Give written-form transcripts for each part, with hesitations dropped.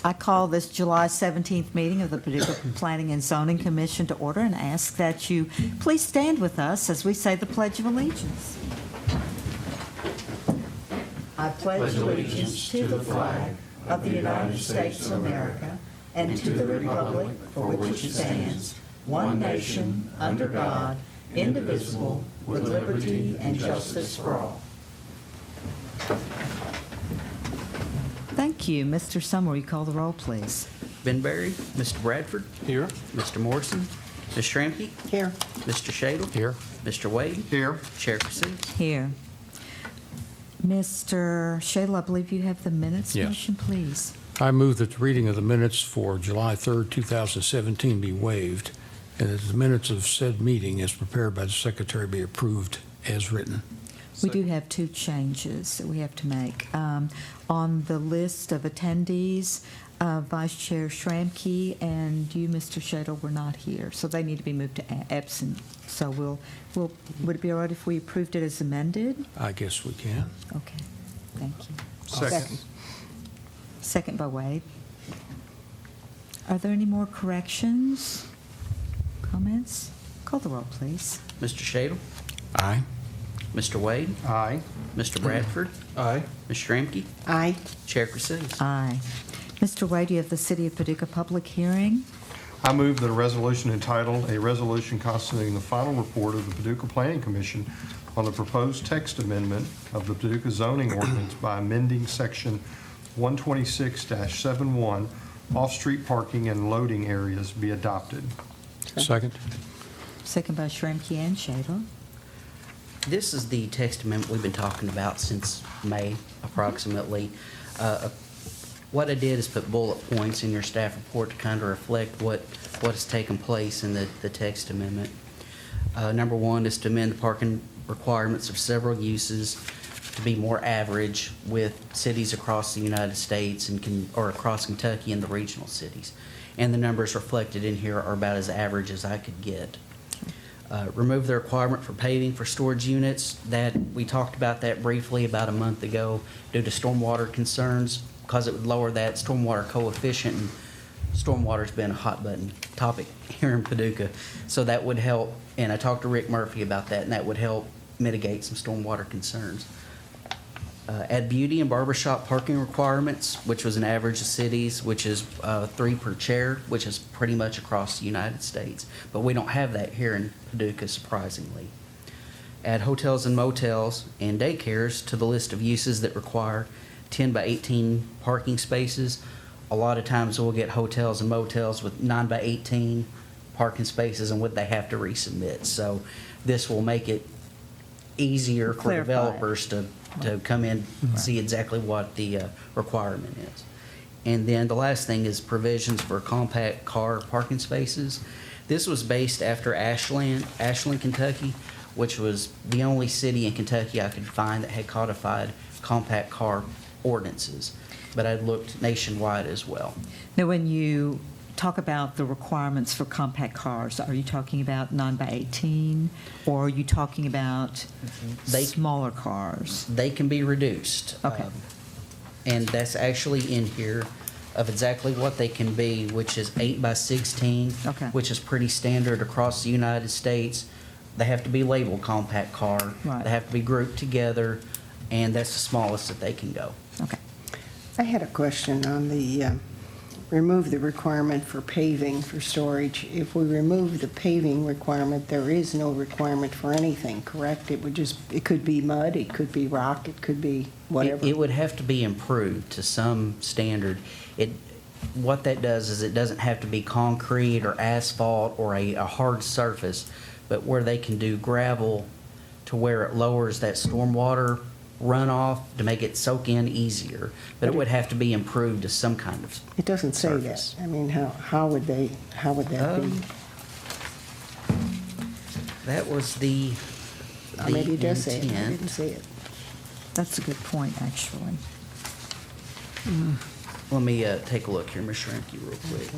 I call this July 17th meeting of the Paducah Planning and Zoning Commission to order and ask that you please stand with us as we say the Pledge of Allegiance. I pledge allegiance to the flag of the United States of America and to the republic for which it stands, one nation, under God, indivisible, with liberty and justice for all. Thank you. Mr. Summer, will you call the roll, please? Benberry, Mr. Bradford. Here. Mr. Morrison. Ms. Shramke. Here. Mr. Shadle. Here. Mr. Wade. Here. Chair Casey. Here. Mr. Shadle, I believe you have the minutes Yes. motion, please. I move that the reading of the minutes for July 3rd, 2017 be waived, and that the minutes of said meeting as prepared by the secretary be approved as written. We do have two changes that we have to make. On the list of attendees, Vice Chair Shramke and you, Mr. Shadle, were not here, so they need to be moved to absent. So would it be all right if we approved it as amended? I guess we can. Okay, thank you. Second. Second by Wade. Are there any more corrections, comments? Call the roll, please. Mr. Shadle. Aye. Mr. Wade. Aye. Mr. Bradford. Aye. Ms. Shramke. Aye. Chair Casey. Aye. Mr. Wade, you have the City of Paducah public hearing. I move that a resolution entitled, "A Resolution Constituting the Final Report of the Paducah Planning Commission on the Proposed Text Amendment of the Paducah Zoning Ordinance by amending Section 126-71 Off-Street Parking and Loading Areas," be adopted. Second. Second by Shramke and Shadle. This is the text amendment we've been talking about since May, approximately. What I did is put bullet points in your staff report to kind of reflect what has taken place in the text amendment. Number one is to amend the parking requirements of several uses to be more average with cities across the United States or across Kentucky and the regional cities. And the numbers reflected in here are about as average as I could get. Remove the requirement for paving for storage units. That we talked about that briefly about a month ago due to stormwater concerns, because it would lower that stormwater coefficient, and stormwater's been a hot button topic here in Paducah. So that would help, and I talked to Rick Murphy about that, and that would help mitigate some stormwater concerns. Add beauty and barbershop parking requirements, which was an average of cities, which is 3 per chair, which is pretty much across the United States. But we don't have that here in Paducah, surprisingly. Add hotels and motels and daycares to the list of uses that require 10 by 18 parking spaces. A lot of times we'll get hotels and motels with 9 by 18 parking spaces, and would they have to resubmit. So this will make it easier for Clarify it. developers to come in and see exactly what the requirement is. And then the last thing is provisions for compact car parking spaces. This was based after Ashland, Kentucky, which was the only city in Kentucky I could find that had codified compact car ordinances. But I'd looked nationwide as well. Now, when you talk about the requirements for compact cars, are you talking about 9 by 18, or are you talking about smaller cars? They can be reduced. Okay. And that's actually in here of exactly what they can be, which is 8 by 16, Okay. which is pretty standard across the United States. They have to be labeled compact car. Right. They have to be grouped together, and that's the smallest that they can go. Okay. I had a question on the remove the requirement for paving for storage. If we remove the paving requirement, there is no requirement for anything, correct? It could be mud, it could be rock, it could be whatever. It would have to be improved to some standard. What that does is it doesn't have to be concrete or asphalt or a hard surface, but where they can do gravel to where it lowers that stormwater runoff to make it soak in easier. But it would have to be improved to some kind of It doesn't say surface. that. I mean, how would that be? That was the Maybe it does say it. I intent. didn't see it. That's a good point, actually. Let me take a look here, Ms. Shramke, real quick.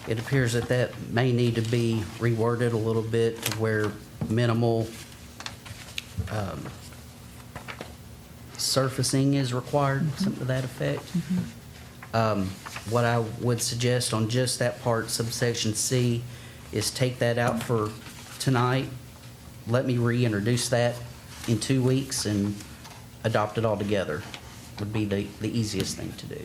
It appears that that may need to be reworded a little bit to where minimal surfacing is required, something to that effect. What I would suggest on just that part, subsection C, is take that out for tonight. Let me reintroduce that in 2 weeks and adopt it all together, would be the easiest thing to do.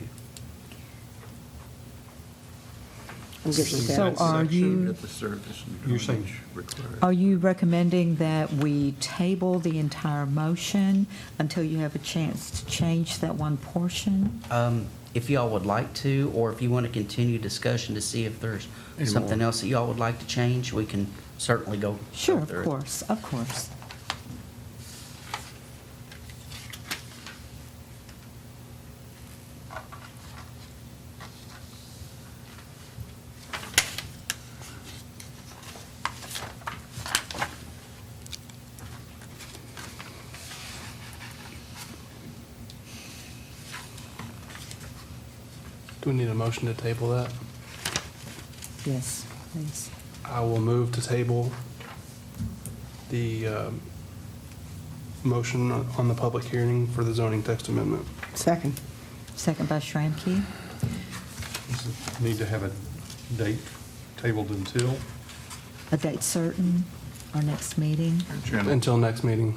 I'm good with So that. are you, That the surface and You're saying- drainage required. are you recommending that we table the entire motion until you have a chance to change that one portion? If y'all would like to, or if you want to continue discussion to see if there's Any something more? else that y'all would like to change, we can certainly go Sure, through of it. course, of course. Do we need a motion to table that? Yes, please. I will move to table the motion on the public hearing for the zoning text amendment. Second. Second by Schramke. Does it need to have a date tabled until? A date certain, our next meeting. Chairman, Until next meeting.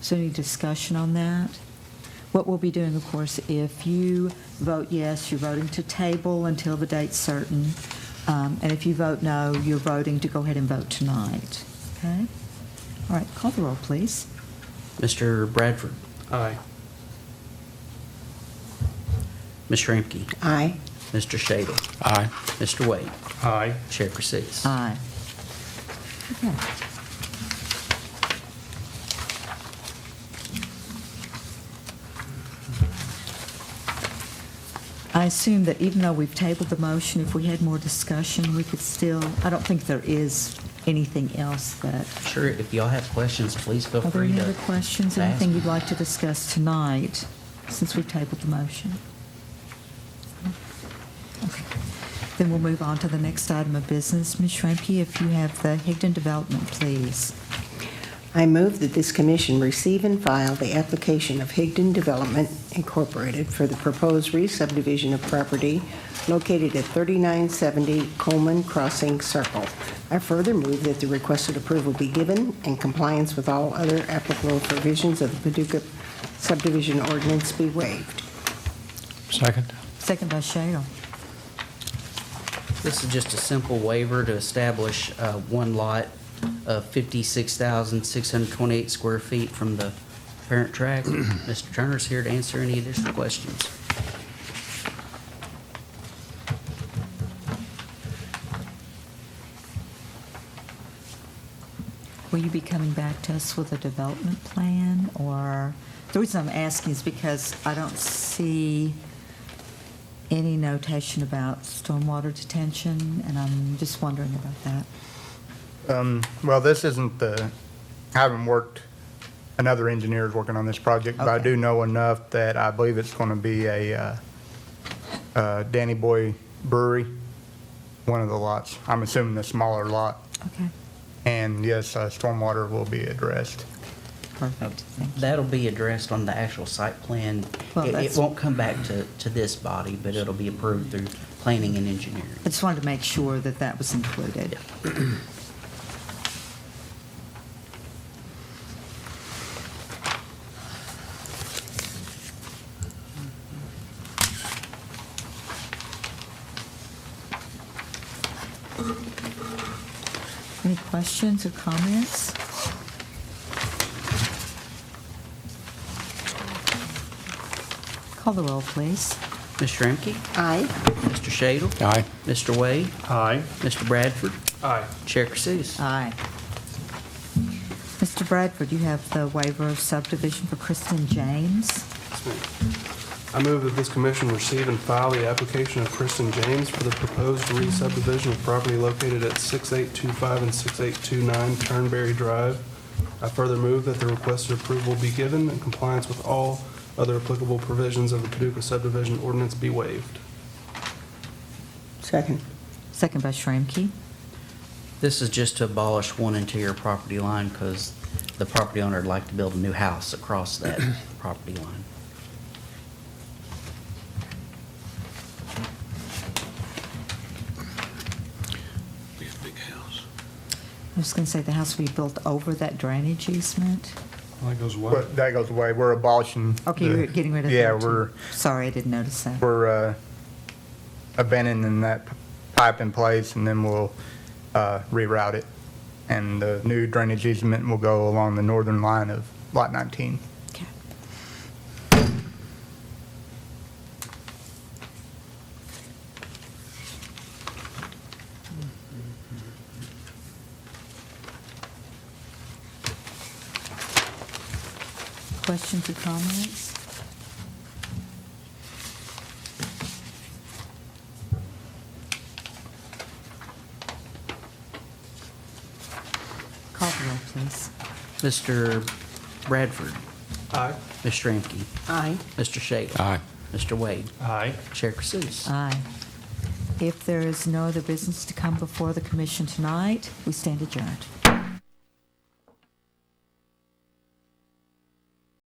So any discussion on that? What we'll be doing, of course, if you vote yes, you're voting to table until the date's certain. And if you vote no, you're voting to go ahead and vote tonight. Okay? All right, call the roll, please. Mr. Bradford, Aye. Ms. Shramky, Aye. Mr. Shadle, Aye. Mr. Wade, Aye. Chair proceeds. Aye. Okay. I assume that even though we've tabled the motion, if we had more discussion, we could still, I don't think there is anything else that, Sure, if y'all have questions, please feel are there free any to. other questions, to ask. anything you'd like to discuss tonight, since we've tabled the motion? Okay. Then we'll move on to the next item of business. Ms. Schramke, if you have the Higdon Development, please. I move that this commission receive and file the application of Higdon Development Incorporated for the proposed re-subdivision of property located at 3970 Coleman Crossing Circle. I further move that the requested approval be given and compliance with all other applicable provisions of the Paducah subdivision ordinance be waived. Second? Second by Shadle. This is just a simple waiver to establish one lot of 56,628 square feet from the parent tract. Mr. Turner's here to answer any additional questions. Will you be coming back to us with a development plan, or, the reason I'm asking is because I don't see any notation about stormwater detention, and I'm just wondering about that. Well, this isn't I haven't worked, another engineer's working on this project, but I Okay. do know enough that I believe it's going to be a Danny Boy Brewery, one of the lots. I'm assuming the smaller lot. Okay, And yes, stormwater will be addressed. perfect, thank you. That'll be addressed on the actual site plan. Well, It that's- won't come back to this body, but it'll be approved through planning and engineering. I just wanted to make sure that that was included. Any questions or comments? Call the roll, please. Ms. Shramky, Aye. Mr. Shadle, Aye. Mr. Wade, Aye. Mr. Bradford, Aye. Chair proceeds. Aye. Mr. Bradford, you have the waiver of subdivision for Kristen James. Yes, ma'am. I move that this commission receive and file the application of Kristen James for the proposed re-subdivision of property located at 6825 and 6829 Turnberry Drive. I further move that the requested approval be given in compliance with all other applicable provisions of the Paducah subdivision ordinance be waived. Second. Second by Shramky. This is just to abolish one interior property line because the property owner would like to build a new house across that property line. Be a big house. I was going to say the house we built over that drainage easement. Well, that goes away. But that goes away. We're abolishing. Okay, the- you're getting rid of that Yeah, too. Sorry, I didn't notice that. we're abandoning that pipe in place, and then we'll reroute it. And the new drainage easement will go along the northern line of Lot 19. Okay. Questions or comments? Call the roll, please. Mr. Bradford, Aye. Ms. Shramky, Aye. Mr. Shadle. Aye. Mr. Wade, Aye. Chair Chrisous. Aye. If there is no other business to come before the commission tonight, we stand adjourned.